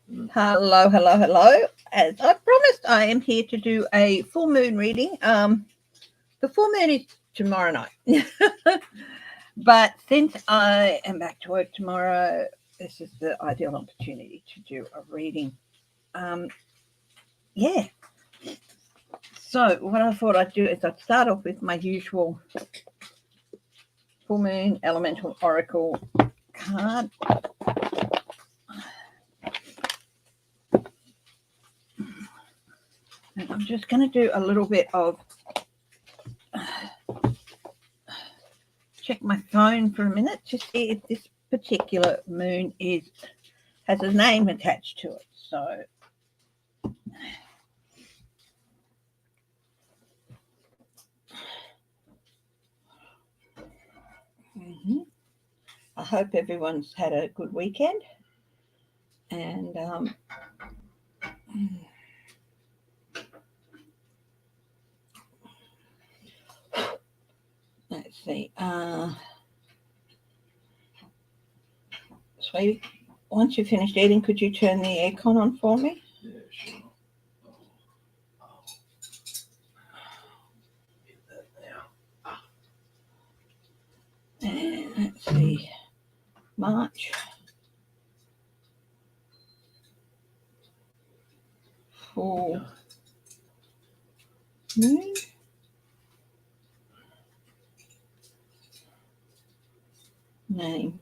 Hello, hello, hello. As I promised, I am here to do a full moon reading. The full moon is tomorrow night. But since I am back to work tomorrow, this is the ideal opportunity to do a reading. Um, yeah. So what I thought I'd do is I'd start off with my usual full moon elemental oracle card. And I'm just going to do a little bit of check my phone for a minute to see if this particular moon has a name attached to it. So I hope everyone's had a good weekend. And let's see. Sweetie, once you've finished eating, could you turn the aircon on for me? Yeah, sure. And let's see. March. Full moon. Name.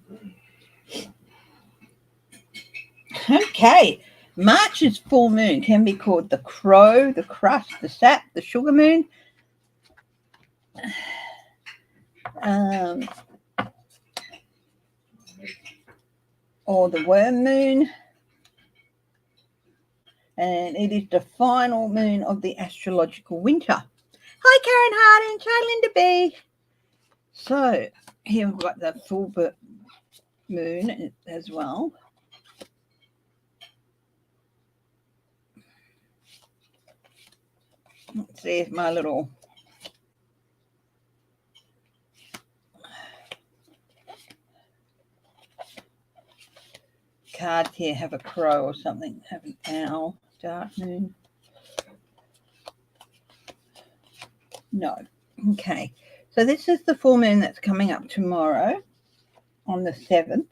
Okay. March's full moon can be called the crow, the crust, the sap, the sugar moon. Or the worm moon. And it is the final moon of the astrological winter. Hi, Karen Harding. Hi, Linda B. So here we've got the full moon as well. Let's see if my little cards here have a crow or something. Have an owl, dark moon. No. Okay. So this is the full moon that's coming up tomorrow on the 7th.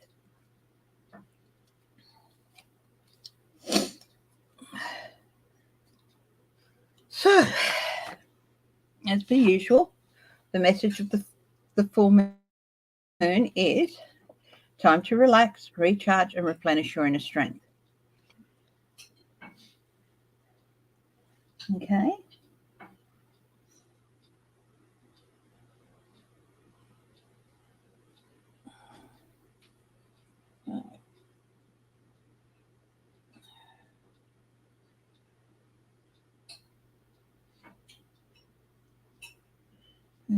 So, as per usual, the message of the full moon is time to relax, recharge, and replenish your inner strength. Okay.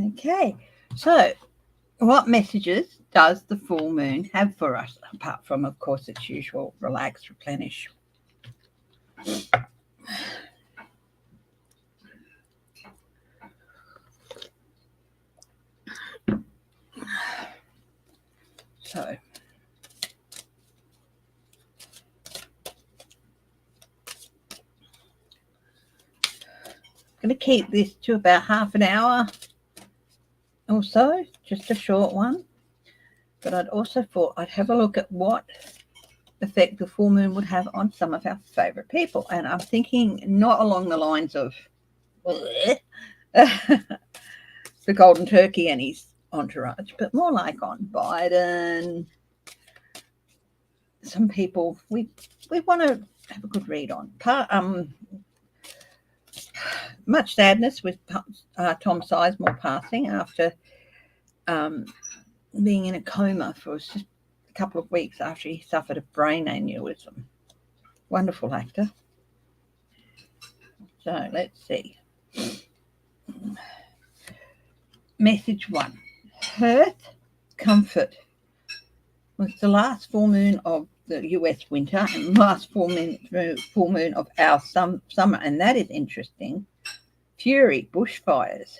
Okay. So, what messages does the full moon have for us, apart from, of course, its usual relax, replenish? So, I'm going to keep this to about half an hour or so, just a short one. But I'd also thought I'd have a look at what effect the full moon would have on some of our favourite people. And I'm thinking not along the lines of the Golden Turkey and his entourage, but more like on Biden. Some people we want to have a good read on. Much sadness with Tom Sizemore passing after being in a coma for just a couple of weeks after he suffered a brain aneurysm. Wonderful actor. So let's see. Message 1. Hearth Comfort was the last full moon of the US winter and last full moon of our summer, and that is interesting. Fury, bushfires.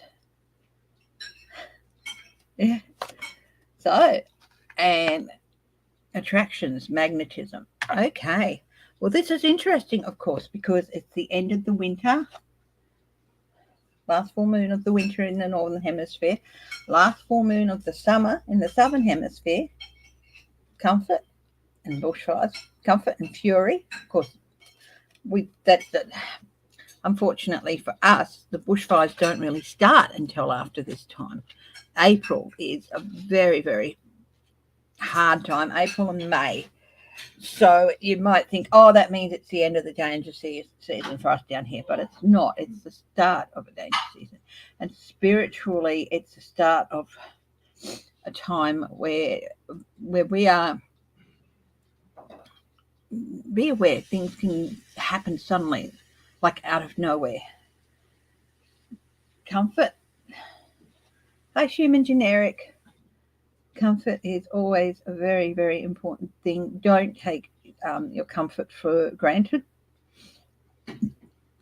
Yeah. So, and attractions, magnetism. Okay. Well, this is interesting, of course, because it's the end of the winter, last full moon of the winter in the Northern Hemisphere, last full moon of the summer in the Southern Hemisphere. Comfort and bushfires, comfort and fury. Of course, that unfortunately for us, the bushfires don't really start until after this time. April is a very, very hard time, April and May. So you might think, oh, that means it's the end of the danger season for us down here, but it's not. It's the start of a danger season. And spiritually, it's the start of a time where we are, be aware things can happen suddenly, like out of nowhere. Comfort. Hi, human generic. Comfort is always a very, very important thing. Don't take your comfort for granted.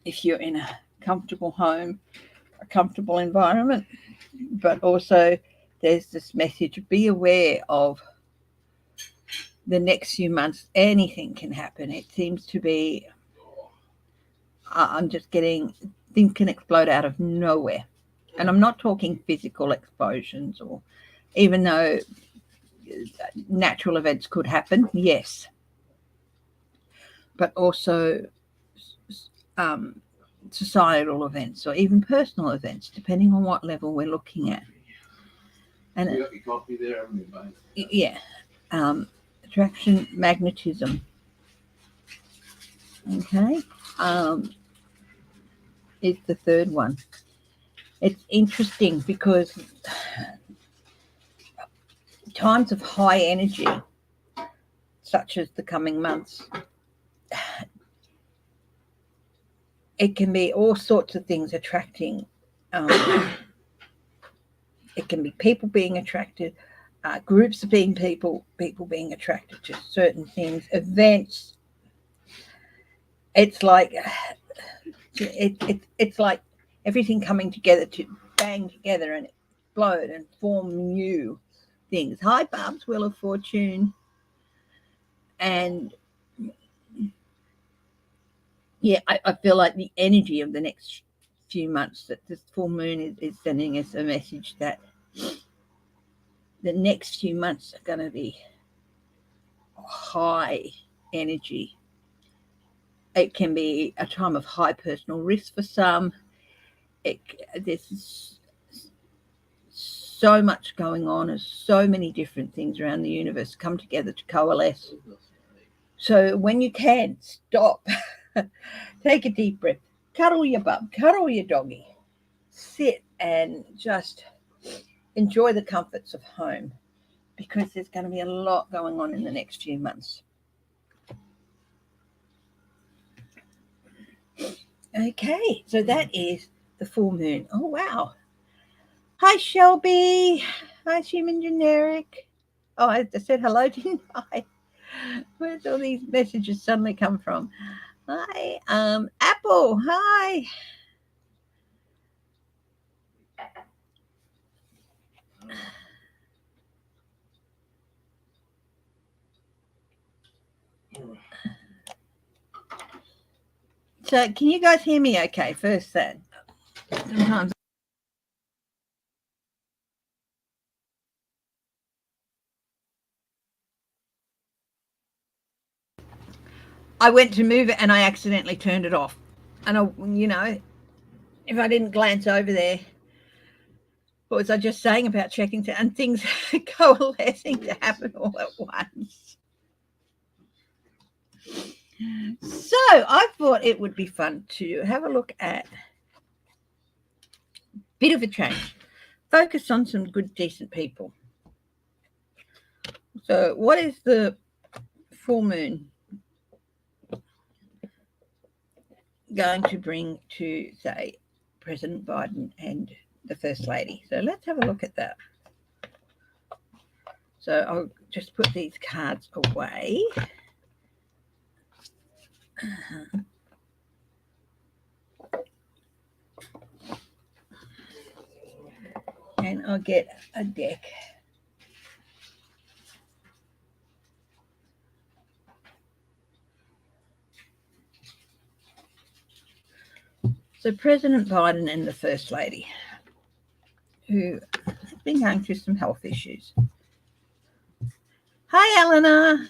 If you're in a comfortable home, a comfortable environment, but also there's this message, be aware of the next few months. Anything can happen. It seems to be, I'm just getting, things can explode out of nowhere. And I'm not talking physical explosions, or even though natural events could happen, yes, but also societal events or even personal events, depending on what level we're looking at. And you got your coffee there, haven't you, yeah, attraction, magnetism. Okay, is the third one. It's interesting because times of high energy, such as the coming months, it can be all sorts of things attracting. It can be people being attracted, groups of people being attracted to certain things, events. It's like it's like everything coming together to bang together and explode and form new things. Hi, Barb's Wheel of Fortune. And yeah, I feel like the energy of the next few months, that this full moon is sending us a message that the next few months are going to be high energy. It can be a time of high personal risk for some. There's so much going on, and so many different things around the universe come together to coalesce. So when you can, stop, take a deep breath, cuddle your bum, cuddle your doggy, sit and just enjoy the comforts of home, because there's going to be a lot going on in the next few months. Okay, so that is the full moon. Oh, wow. Hi, Shelby. Hi, human generic. Oh, I said hello, didn't I? Where's all these messages suddenly come from? Hi, Apple. Hi. So, can you guys hear me okay? First, then. Sometimes. I went to move it and I accidentally turned it off. And if I didn't glance over there, what was I just saying about checking and things coalescing to happen all at once? So I thought it would be fun to have a look at a bit of a change. Focus on some good, decent people. So what is the full moon going to bring to, say, President Biden and the First Lady? So let's have a look at that. So I'll just put these cards away. And I'll get a deck. So President Biden and the First Lady, who have been going through some health issues. Hi, Eleanor.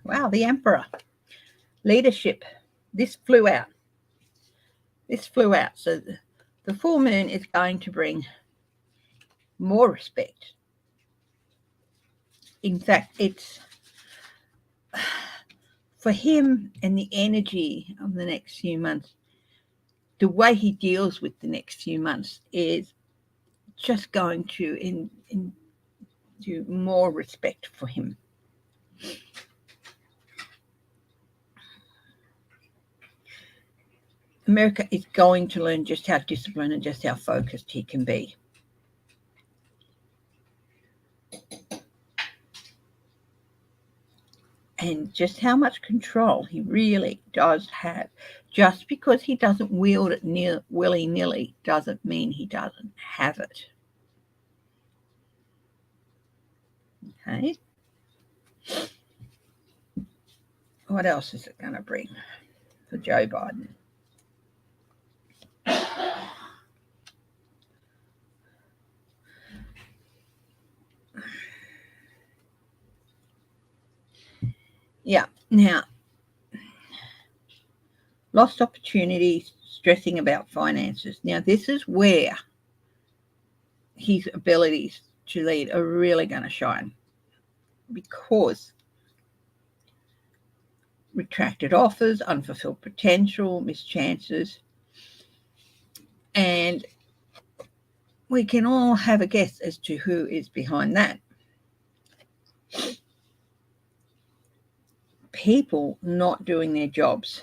Wow, the Emperor. Leadership. This flew out. So the full moon is going to bring more respect. In fact, it's for him and the energy of the next few months. The way he deals with the next few months is just going to do more respect for him. America is going to learn just how disciplined and just how focused he can be. And just how much control he really does have. Just because he doesn't wield it willy-nilly doesn't mean he doesn't have it. Okay. What else is it going to bring for Joe Biden? Yeah. Now, lost opportunities, stressing about finances. Now, this is where his abilities to lead are really going to shine, because retracted offers, unfulfilled potential, missed chances, and we can all have a guess as to who is behind that. People not doing their jobs.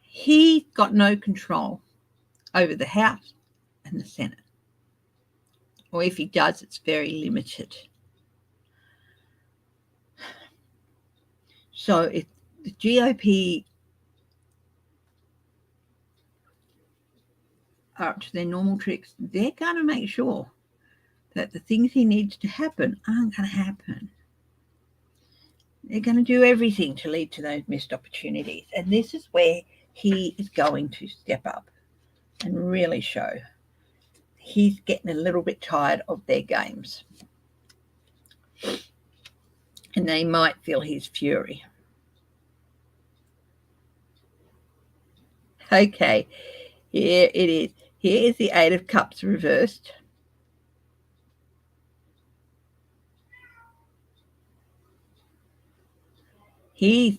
He got no control over the House and the Senate. Or if he does, it's very limited. So if the GOP are up to their normal tricks, they're going to make sure that the things he needs to happen aren't going to happen. They're going to do everything to lead to those missed opportunities. And this is where he is going to step up and really show he's getting a little bit tired of their games. And they might feel his fury. Okay, here it is. Here is the Eight of Cups reversed. He's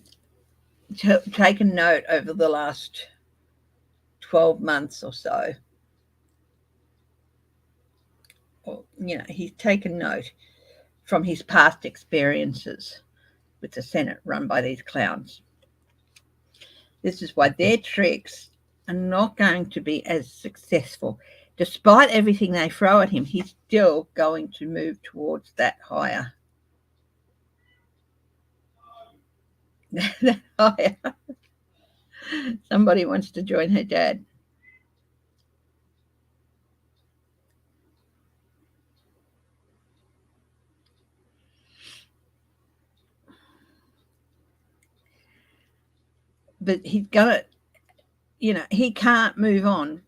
taken note over the last 12 months or so. He's taken note from his past experiences with the Senate run by these clowns. This is why their tricks are not going to be as successful. Despite everything they throw at him, he's still going to move towards that higher. Somebody wants to join her dad. But he's going to, he can't move on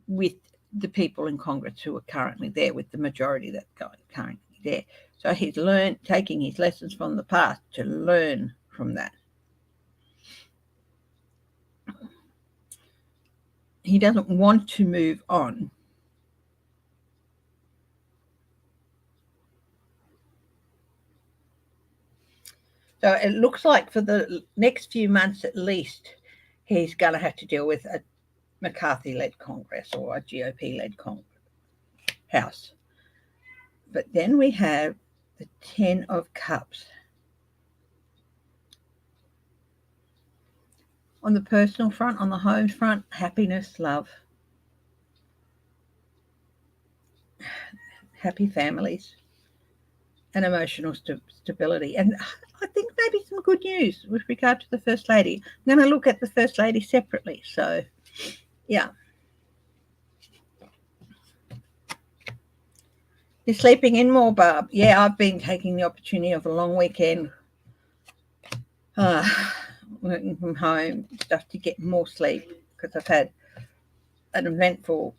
with the people in Congress who are currently there, with the majority that's currently there. So he's taking his lessons from the past to learn from that. He doesn't want to move on. So it looks like for the next few months at least, he's going to have to deal with a McCarthy-led Congress or a GOP-led House. But then we have the 10 of Cups. On the personal front, on the home front, happiness, love, happy families, and emotional stability. And I think maybe some good news with regard to the First Lady. I'm going to look at the First Lady separately. So, yeah. You're sleeping in more, Barb? Yeah, I've been taking the opportunity of a long weekend, working from home, stuff to get more sleep because I've had an eventful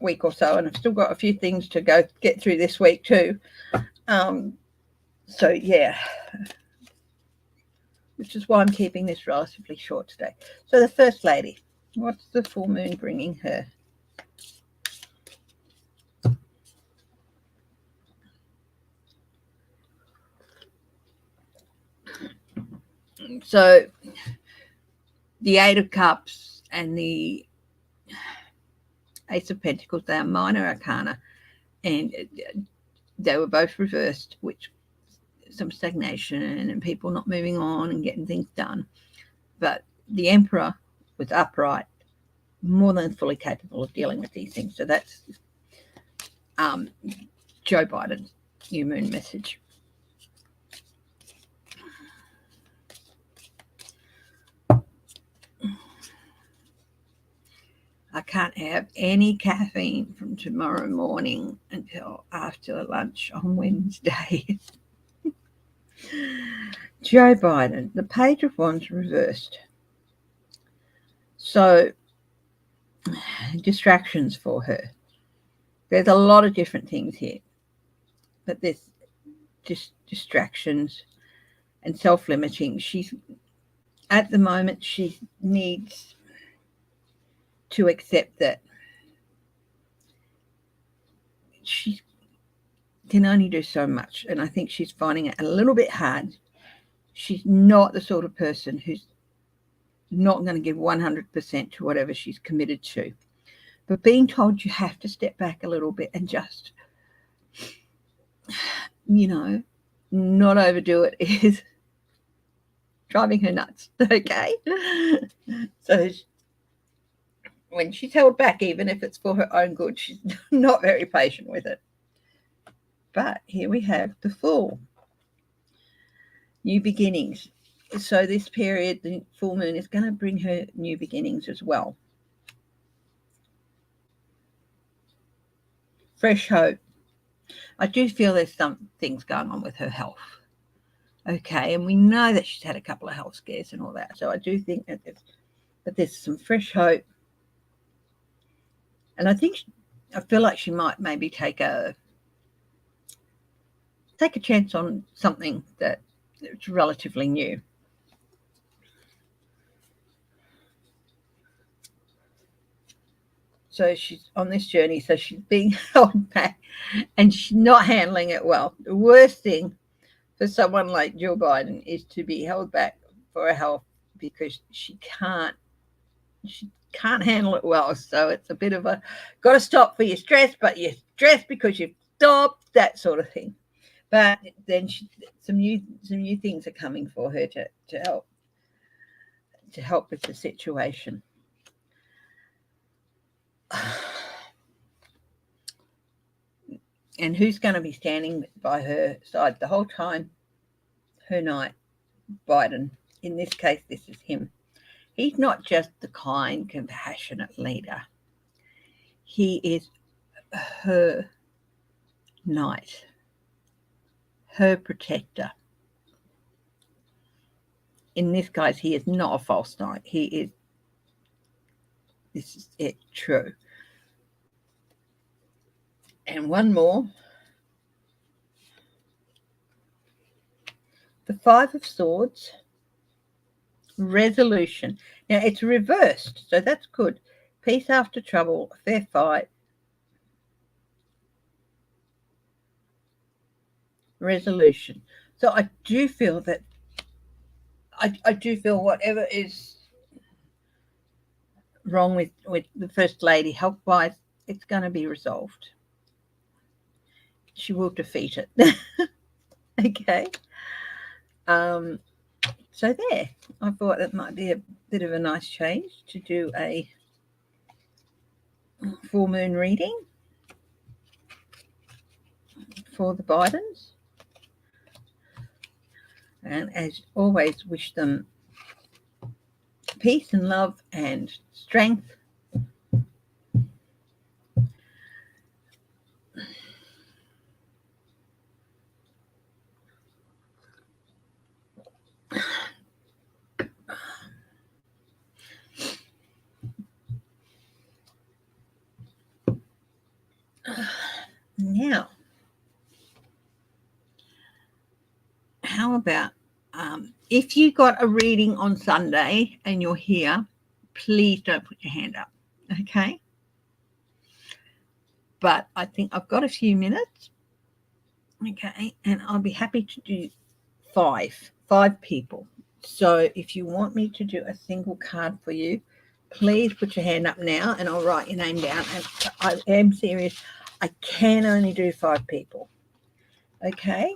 week or so, and I've still got a few things to get through this week too. So yeah, which is why I'm keeping this relatively short today. So the First Lady, what's the full moon bringing her? So the Eight of Cups and the Ace of Pentacles, they are minor arcana, and they were both reversed, which some stagnation and people not moving on and getting things done. But the Emperor was upright, more than fully capable of dealing with these things. So that's Joe Biden's new moon message. I can't have any caffeine from tomorrow morning until after lunch on Wednesday. Joe Biden, the Page of Wands reversed. So, distractions for her. There's a lot of different things here, but there's just distractions and self-limiting. She's, at the moment, she needs to accept that she can only do so much, and I think she's finding it a little bit hard. She's not the sort of person who's not going to give 100% to whatever she's committed to. But being told you have to step back a little bit and just, not overdo it is driving her nuts, okay? So when she's held back, even if it's for her own good, she's not very patient with it. But here we have the Fool. New beginnings. So this period, the full moon is going to bring her new beginnings as well. Fresh hope. I do feel there's some things going on with her health. Okay, and we know that she's had a couple of health scares and all that. So I do think that there's some fresh hope. And I feel like she might maybe take a chance on something that's relatively new. So she's on this journey, so she's being held back and she's not handling it well. The worst thing for someone like Joe Biden is to be held back for her health because she can't handle it well. So it's a bit of a got to stop for your stress, but you're stressed because you've stopped, that sort of thing. But then some new things are coming for her to help with the situation. And who's going to be standing by her side the whole time? Her knight, Biden. In this case, this is him. He's not just the kind, compassionate leader. He is her knight, her protector. In this case, he is not a false knight. This is it, true. And one more. The Five of Swords. Resolution. Now, it's reversed, so that's good. Peace after trouble, a fair fight. Resolution. So I do feel that I do feel whatever is wrong with the First Lady, health-wise, it's going to be resolved. She will defeat it. Okay. So there, I thought that might be a bit of a nice change to do a full moon reading for the Bidens. And as always, wish them peace and love and strength. Now, how about if you got a reading on Sunday and you're here, please don't put your hand up, okay? But I think I've got a few minutes, okay, and I'll be happy to do five people. So if you want me to do a single card for you, please put your hand up now and I'll write your name down. And I am serious. I can only do 5 people, okay?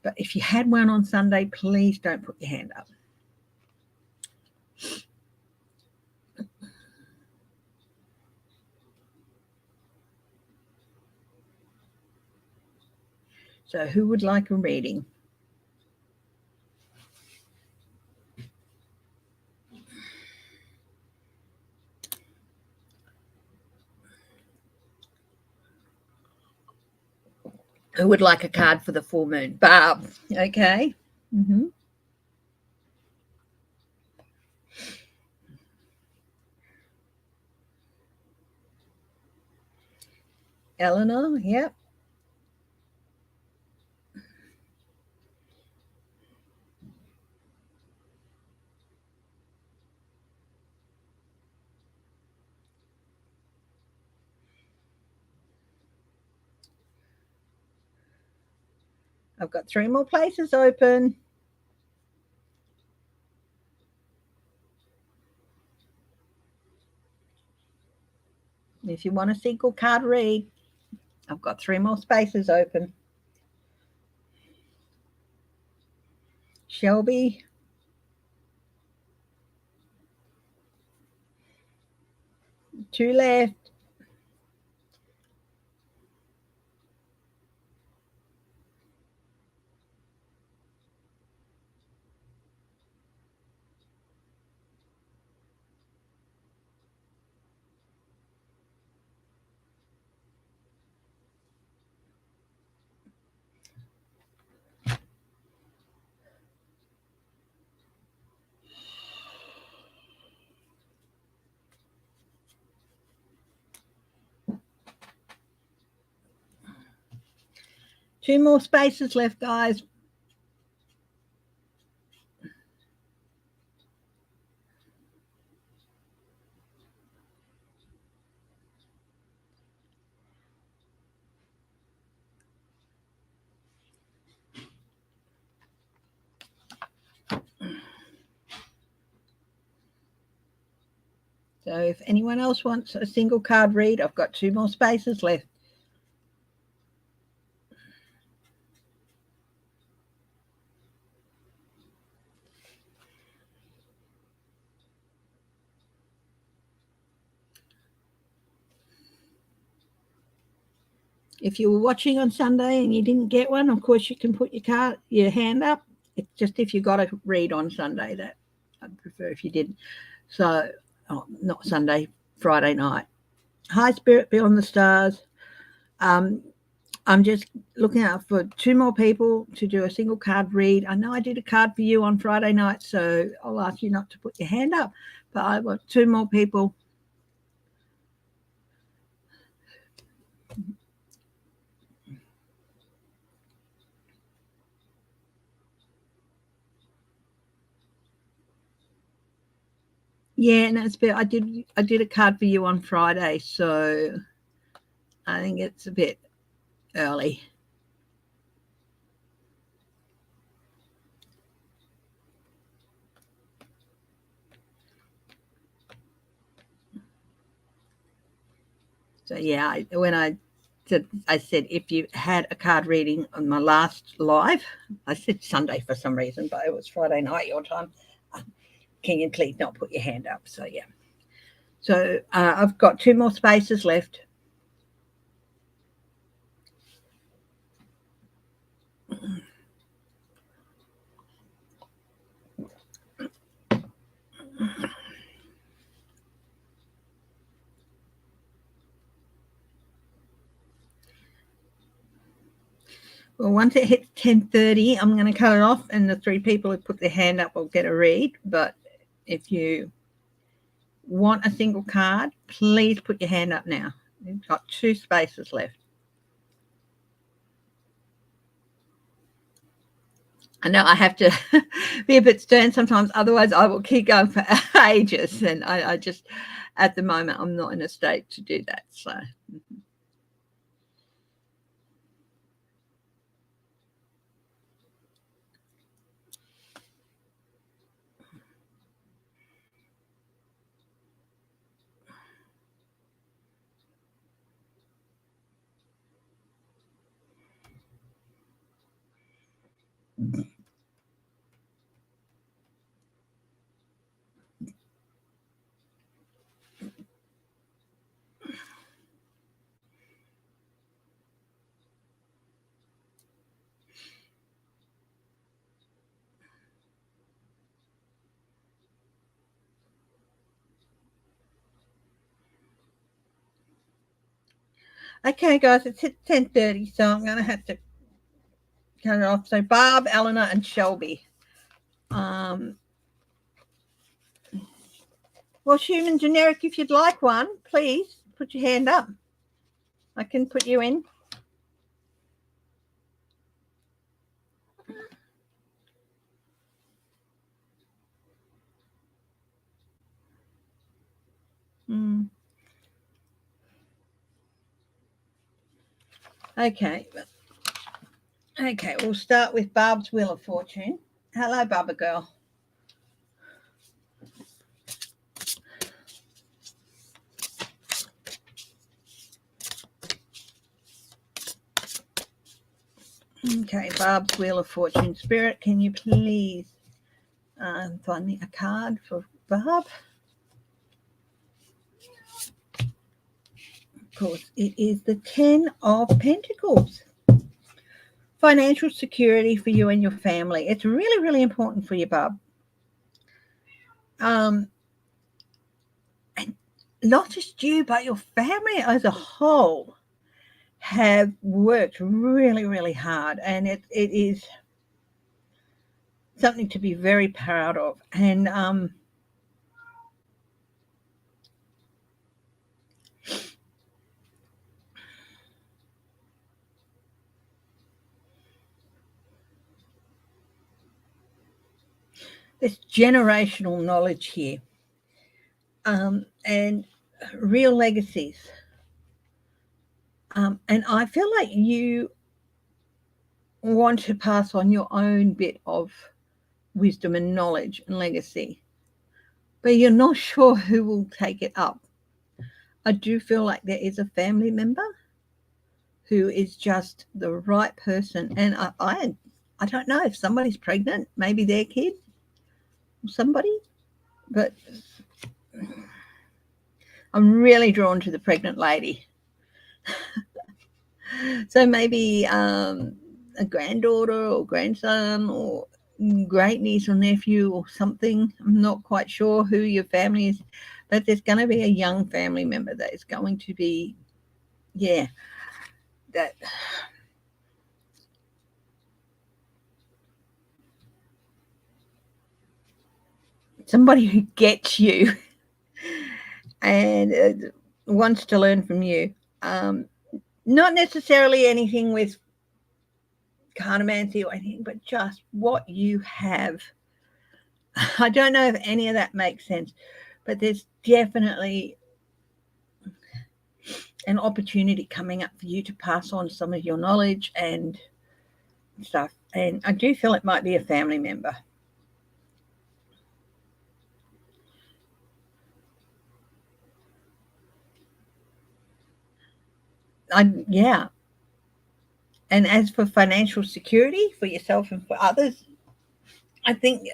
But if you had one on Sunday, please don't put your hand up. So who would like a reading? Who would like a card for the full moon? Barb, okay. Mm-hmm. Eleanor, yep. I've got 3 more places open. If you want a single card read, I've got 3 more spaces open. Shelby. Two left. Two more spaces left, guys. So if anyone else wants a single card read, I've got 2 more spaces left. If you were watching on Sunday and you didn't get one, of course you can put your hand up. It's just if you got a read on Sunday that I'd prefer if you didn't. So, not Sunday, Friday night. Hi, Spirit Beyond the Stars. I'm just looking out for 2 more people to do a single card read. I know I did a card for you on Friday night, so I'll ask you not to put your hand up, but I want 2 more people. Yeah, and it's I did a card for you on Friday, so I think it's a bit early. So yeah, when I said if you had a card reading on my last live, I said Sunday for some reason, but it was Friday night your time. Can you please not put your hand up? So yeah. So I've got 2 more spaces left. Well, once it hits 10:30, I'm going to cut it off, and the 3 people who put their hand up will get a read. But if you want a single card, please put your hand up now. You've got 2 spaces left. I know I have to be a bit stern sometimes, otherwise I will keep going for ages. And I just, at the moment, I'm not in a state to do that. So. Okay, guys, it's hit 10:30, so I'm going to have to cut it off. So Barb, Eleanor, and Shelby. Well, human generic, if you'd like one, please put your hand up. I can put you in. Okay. Okay, we'll start with Barb's Wheel of Fortune. Hello, Barbara girl. Okay, Barb's Wheel of Fortune. Spirit, can you please find me a card for Barb? Of course, it is the 10 of Pentacles. Financial security for you and your family. It's really, really important for you, Barb. And not just you, but your family as a whole have worked really, really hard. And it is something to be very proud of. And there's generational knowledge here, and real legacies. And I feel like you want to pass on your own bit of wisdom and knowledge and legacy, but you're not sure who will take it up. I do feel like there is a family member who is just the right person. And I don't know if somebody's pregnant, maybe their kid, somebody, but I'm really drawn to the pregnant lady. So maybe a granddaughter or grandson or great niece or nephew or something. I'm not quite sure who your family is, but there's going to be a young family member that is going to be, that somebody who gets you and wants to learn from you. Not necessarily anything with cartomancy or anything, but just what you have. I don't know if any of that makes sense, but there's definitely an opportunity coming up for you to pass on some of your knowledge and stuff. And I do feel it might be a family member. Yeah. And as for financial security for yourself and for others, I think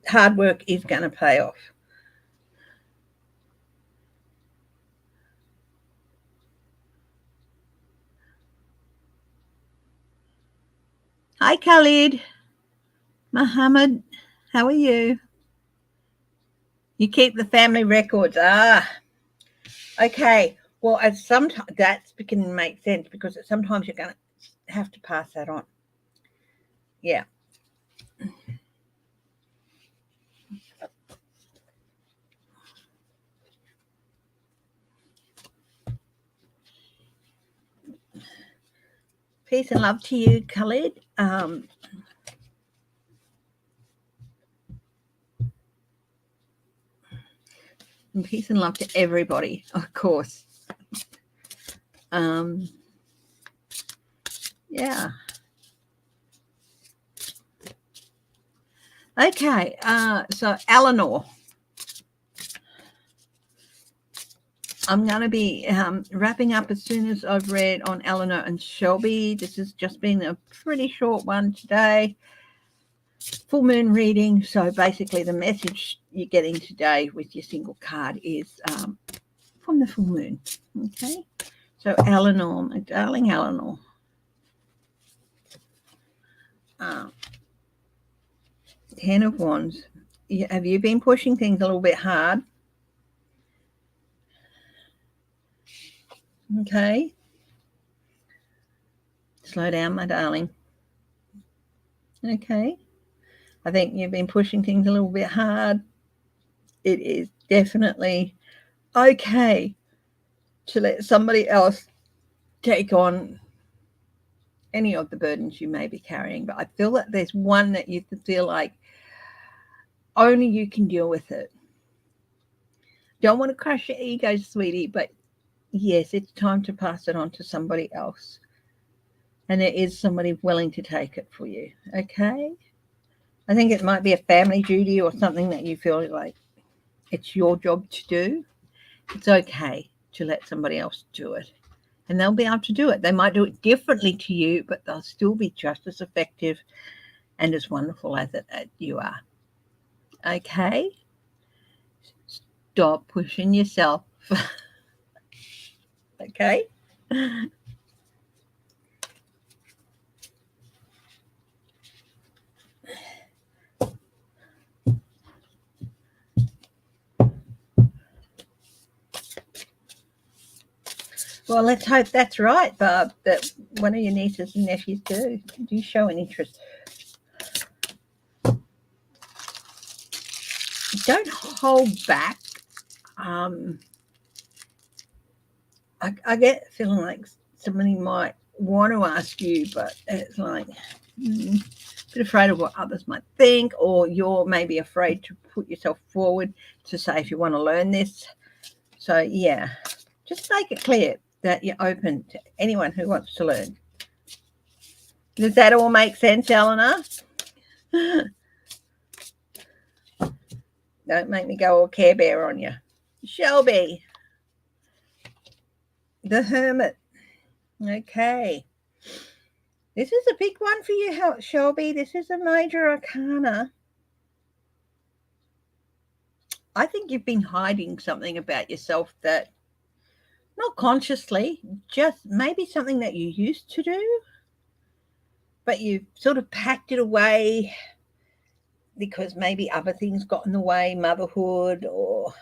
hard work is going to pay off. Hi, Khalid. Mohammed, how are you? You keep the family records. Okay. Well, sometimes that's beginning to make sense because sometimes you're going to have to pass that on. Yeah. Peace and love to you, Khalid. And peace and love to everybody, of course. Yeah. Okay. So Eleanor. I'm going to be wrapping up as soon as I've read on Eleanor and Shelby. This has just been a pretty short one today. Full moon reading. So basically the message you're getting today with your single card is from the full moon. Okay. So Eleanor, my darling Eleanor. 10 of Wands. Have you been pushing things a little bit hard? Okay. Slow down, my darling. Okay. I think you've been pushing things a little bit hard. It is definitely okay to let somebody else take on any of the burdens you may be carrying. But I feel that there's one that you feel like only you can deal with it. Don't want to crush your ego, sweetie, but yes, it's time to pass it on to somebody else. And there is somebody willing to take it for you. Okay? I think it might be a family duty or something that you feel like it's your job to do. It's okay to let somebody else do it. And they'll be able to do it. They might do it differently to you, but they'll still be just as effective and as wonderful as you are. Okay? Stop pushing yourself. Okay? Well, let's hope that's right, Barb, that one of your nieces and nephews do show an interest. Don't hold back. I get feeling like somebody might want to ask you, but it's like a bit afraid of what others might think, or you're maybe afraid to put yourself forward to say if you want to learn this. So, yeah, just make it clear that you're open to anyone who wants to learn. Does that all make sense, Eleanor? Don't make me go all Care Bear on you. Shelby, the Hermit. Okay. This is a big one for you, Shelby. This is a major arcana. I think you've been hiding something about yourself that, not consciously, just maybe something that you used to do, but you've sort of packed it away because maybe other things got in the way, motherhood or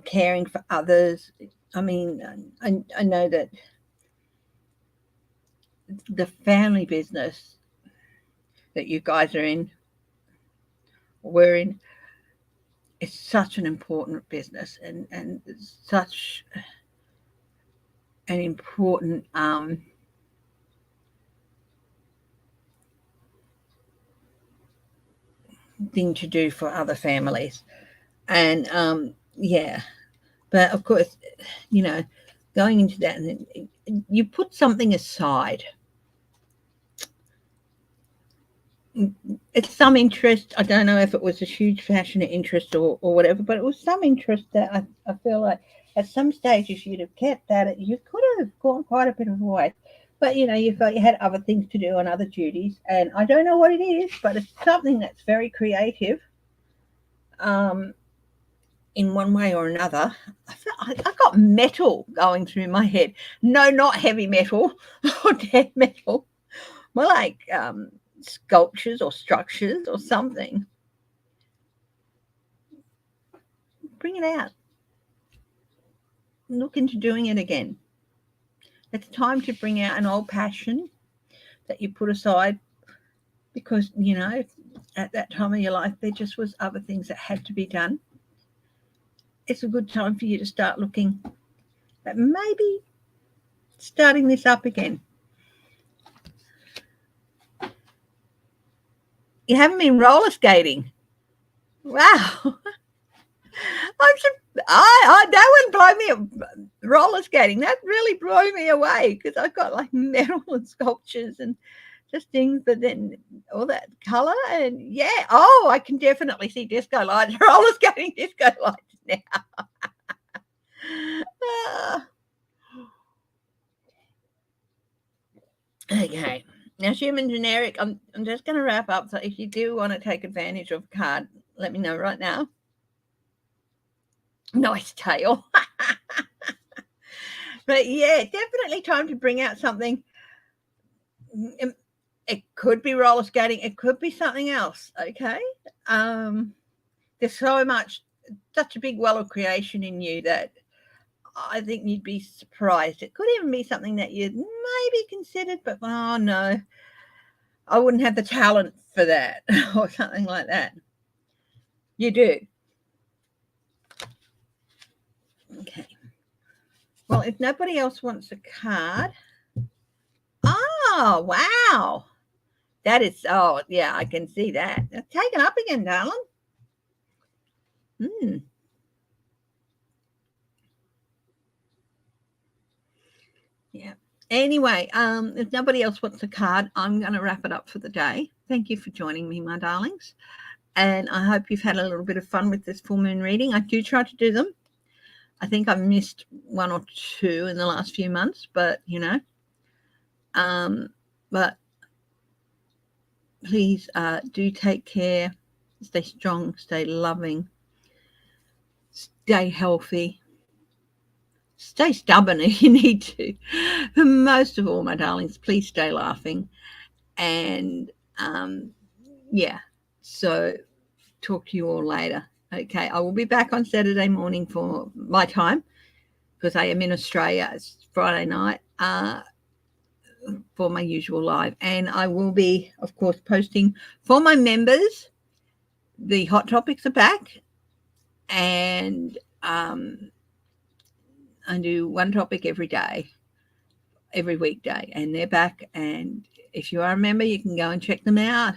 caring for others. I mean, I know that the family business that you guys are in, we're in, is such an important business and such an important thing to do for other families. And yeah, but of course, going into that, and you put something aside. It's some interest. I don't know if it was a huge passionate interest or whatever, but it was some interest that I feel like at some stage if you'd have kept that, you could have gone quite a bit of a way. But you felt you had other things to do and other duties, and I don't know what it is, but it's something that's very creative. In one way or another, I got metal going through my head. No, not heavy metal or dead metal. More like sculptures or structures or something. Bring it out. Look into doing it again. It's time to bring out an old passion that you put aside because, at that time of your life, there just was other things that had to be done. It's a good time for you to start looking at maybe starting this up again. You haven't been roller skating. Wow. That would blow me roller skating. That really blew me away because I've got like metal and sculptures and just things, but then all that color and yeah. Oh, I can definitely see disco lights, roller skating disco lights now. Okay. Now, human generic, I'm just going to wrap up. So if you do want to take advantage of a card, let me know right now. Nice tail. But yeah, definitely time to bring out something. It could be roller skating. It could be something else. Okay. There's so much, such a big well of creation in you that I think you'd be surprised. It could even be something that you'd maybe considered, but oh no, I wouldn't have the talent for that or something like that. You do. Okay. Well, if nobody else wants a card. Oh, wow. That is, oh, yeah, I can see that. Take it up again, darling. Yeah. Anyway, if nobody else wants a card, I'm going to wrap it up for the day. Thank you for joining me, my darlings. And I hope you've had a little bit of fun with this full moon reading. I do try to do them. I think I've missed one or two in the last few months, but, but please do take care. Stay strong, stay loving, stay healthy, stay stubborn if you need to. But most of all, my darlings, please stay laughing. And yeah, so talk to you all later. Okay, I will be back on Saturday morning for my time because I am in Australia. It's Friday night for my usual live. And I will be, of course, posting for my members. The hot topics are back. And I do one topic every day, every weekday. And they're back. And if you are a member, you can go and check them out.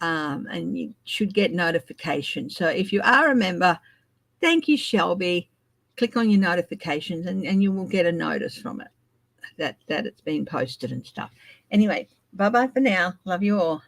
And you should get notifications. So if you are a member, thank you, Shelby. Click on your notifications and you will get a notice from it that it's been posted and stuff. Anyway, bye-bye for now. Love you all.